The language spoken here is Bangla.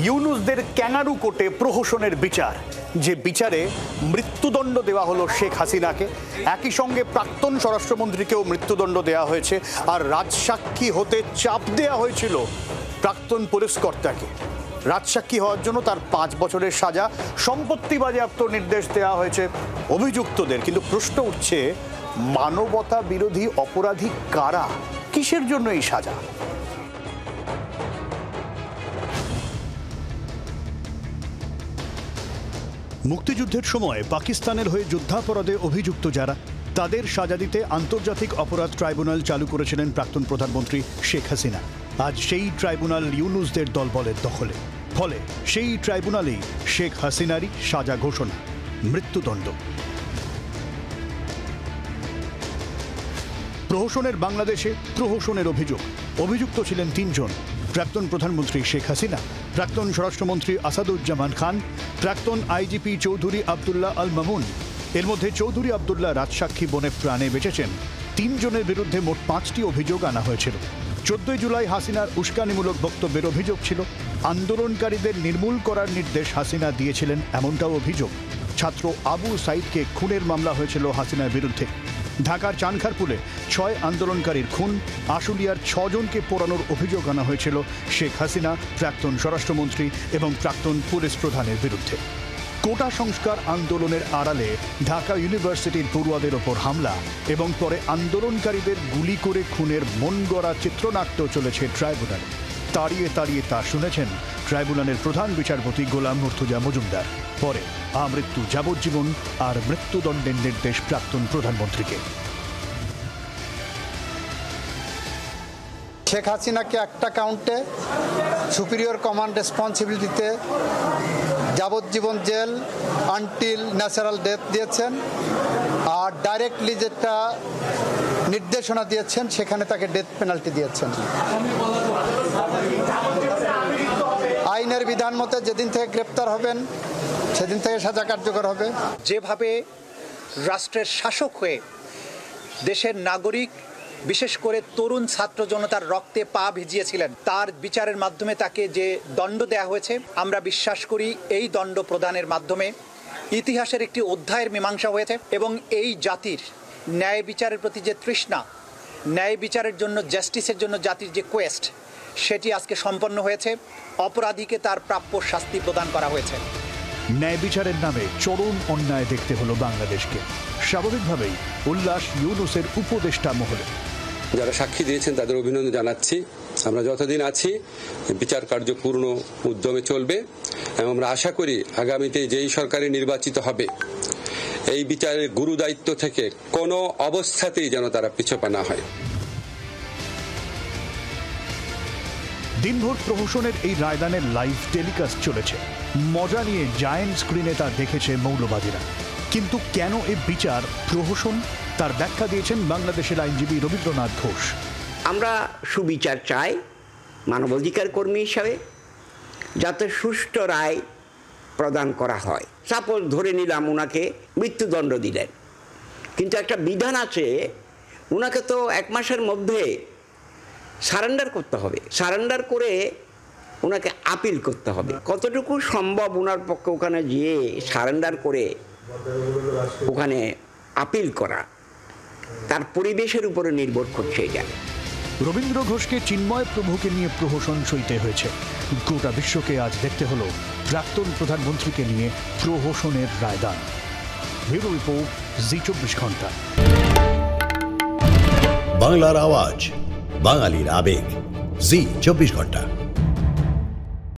ইউনুসদের ক্যাঙ্গারু কোর্টে প্রহসনের বিচার, যে বিচারে মৃত্যুদণ্ড দেওয়া হলো শেখ হাসিনাকে, একই সঙ্গে প্রাক্তন স্বরাষ্ট্রমন্ত্রীকেও মৃত্যুদণ্ড দেওয়া হয়েছে, আর রাজসাক্ষী হতে চাপ দেওয়া হয়েছিল প্রাক্তন পুলিশ কর্তাকে। রাজসাক্ষী হওয়ার জন্য তার 5 বছরের সাজা, সম্পত্তি বাজেয়াপ্ত নির্দেশ দেওয়া হয়েছে অভিযুক্তদের। কিন্তু প্রশ্ন উঠছে, মানবতা বিরোধী অপরাধী কারা? কিসের জন্য এই সাজা? মুক্তিযুদ্ধের সময় পাকিস্তানের হয়ে যুদ্ধাপরাধে অভিযুক্ত যারা, তাদের সাজা দিতে আন্তর্জাতিক অপরাধ ট্রাইব্যুনাল চালু করেছিলেন প্রাক্তন প্রধানমন্ত্রী শেখ হাসিনা। আজ সেই ট্রাইব্যুনাল ইউনুসদের দলবলের দখলে। ফলে সেই ট্রাইব্যুনালেই শেখ হাসিনারই সাজা ঘোষণা, মৃত্যুদণ্ড। প্রহসনের বাংলাদেশে প্রহসনের অভিযুক্ত ছিলেন 3 জন: প্রাক্তন প্রধানমন্ত্রী শেখ হাসিনা, প্রাক্তন স্বরাষ্ট্রমন্ত্রী আসাদুজ্জামান খান, প্রাক্তন আইজিপি চৌধুরী আবদুল্লাহ আল মামুন। এর মধ্যে চৌধুরী আবদুল্লাহ রাজসাক্ষী বনে প্রাণে বেঁচেছেন। 3 জনের বিরুদ্ধে মোট 5টি অভিযোগ আনা হয়েছিল। 14 জুলাই হাসিনার উস্কানিমূলক বক্তব্যের অভিযোগ ছিল। আন্দোলনকারীদের নির্মূল করার নির্দেশ হাসিনা দিয়েছিলেন, এমনটাও অভিযোগ। ছাত্র আবু সাইদকে খুনের মামলা হয়েছিল হাসিনার বিরুদ্ধে। ঢাকার চানখারপুলে 6 আন্দোলনকারীর খুন, আশুলিয়ার 6 জনকে পোড়ানোর অভিযোগ আনা হয়েছিল শেখ হাসিনা, প্রাক্তন স্বরাষ্ট্রমন্ত্রী এবং প্রাক্তন পুলিশ প্রধানের বিরুদ্ধে। কোটা সংস্কার আন্দোলনের আড়ালে ঢাকা ইউনিভার্সিটির পড়ুয়াদের ওপর হামলা এবং পরে আন্দোলনকারীদের গুলি করে খুনের মন গড়া চিত্রনাট্য চলেছে ট্রাইব্যুনালে। তাড়িয়ে তাড়িয়ে তা শুনেছেন ট্রাইব্যুনালের প্রধান বিচারপতি গোলাম মুর্তজা মজুমদার। পরে আমৃত্যু, যাবজ্জীবন আর মৃত্যুদণ্ডের নির্দেশ প্রাক্তন প্রধানমন্ত্রীকে। শেখ হাসিনাকে একটা কাউন্টে সুপিরিয়র কমান্ড রেসপন্সিবিলিটিতে যাবজ্জীবন জেল আনটিল ন্যাচারাল ডেথ দিয়েছেন, আর ডাইরেক্টলি যেটা নির্দেশনা দিয়েছেন সেখানে তাকে ডেথ পেনাল্টি দিয়েছেন। আইনের বিধান মতে যেদিন থেকে গ্রেপ্তার হবেন সেদিন থেকে সাজা কার্যকর হবে। যেভাবে রাষ্ট্রের শাসক হয়ে দেশের নাগরিক, বিশেষ করে তরুণ ছাত্র জনতার রক্তে পা ভিজিয়েছিলেন, তার বিচারের মাধ্যমে তাকে যে দণ্ড দেয়া হয়েছে, আমরা বিশ্বাস করি এই দণ্ড প্রদানের মাধ্যমে ইতিহাসের একটি অধ্যায়ের মীমাংসা হয়েছে এবং এই জাতির ন্যায় বিচারের প্রতি যে তৃষ্ণা, ন্যায় বিচারের জন্য, জাস্টিসের জন্য জাতির যে কোয়েস্ট, সেটি আজকে সম্পন্ন হয়েছে। অপরাধীকে তার প্রাপ্য শাস্তি প্রদান করা হয়েছে। ন্যায় বিচারের নামে চরম অন্যায় দেখতে হলো বাংলাদেশকে। স্বাভাবিকভাবেই উল্লাস ইউনুসের উপদেষ্টা মহলে। যারা সাক্ষী দিয়েছেন তাদের অভিনন্দন জানাচ্ছি। আমরা যতদিন আছি বিচার কার্য পূর্ণ উদ্যমে চলবে এবং আমরা আশা করি আগামীতে যেই সরকারি নির্বাচিত হবে এই বিচারের গুরু দায়িত্ব থেকে কোনো অবস্থাতেই যেন তারা পিছপা না হয়। দিনভর প্রহসনের এই রায়দানের লাইভ টেলিকাস্ট চলেছে। মজা নিয়ে জায়ান্ট স্ক্রিনে তা দেখেছে মৌলবাদীরা। কিন্তু কেন এ বিচার প্রহসন, তার ব্যাখ্যা দিয়েছেন বাংলাদেশের আইনজীবী রবীন্দ্রনাথ ঘোষ। আমরা সুবিচার চাই মানবাধিকার কর্মী হিসাবে, যাতে সুষ্ঠু রায় প্রদান করা হয়। সাপোজ ধরে নিলাম ওনাকে মৃত্যুদণ্ড দিলেন, কিন্তু একটা বিধান আছে, ওনাকে তো 1 মাসের মধ্যে সারেন্ডার করতে হবে। সারেন্ডার করে ওনাকে আপিল করতে হবে। কতটুকু সম্ভব ওনার পক্ষে ওখানে গিয়ে সারেন্ডার করে ওখানে আপিল করা, তার পরিবেশের উপরে নির্ভর করছে। এটা রবীন্দ্র ঘোষকে চিন্ময় প্রভুকে নিয়ে প্রহসন সইতে হয়েছে। গোটা বিশ্বকে আজ দেখতে হলো প্রাক্তন প্রধানমন্ত্রীকে নিয়ে প্রহসনের রায়দান। ব্যুরো রিপোর্ট, জি24 ঘন্টা। বাংলার আওয়াজ, বাঙালির আবেগ, জি24 ঘন্টা।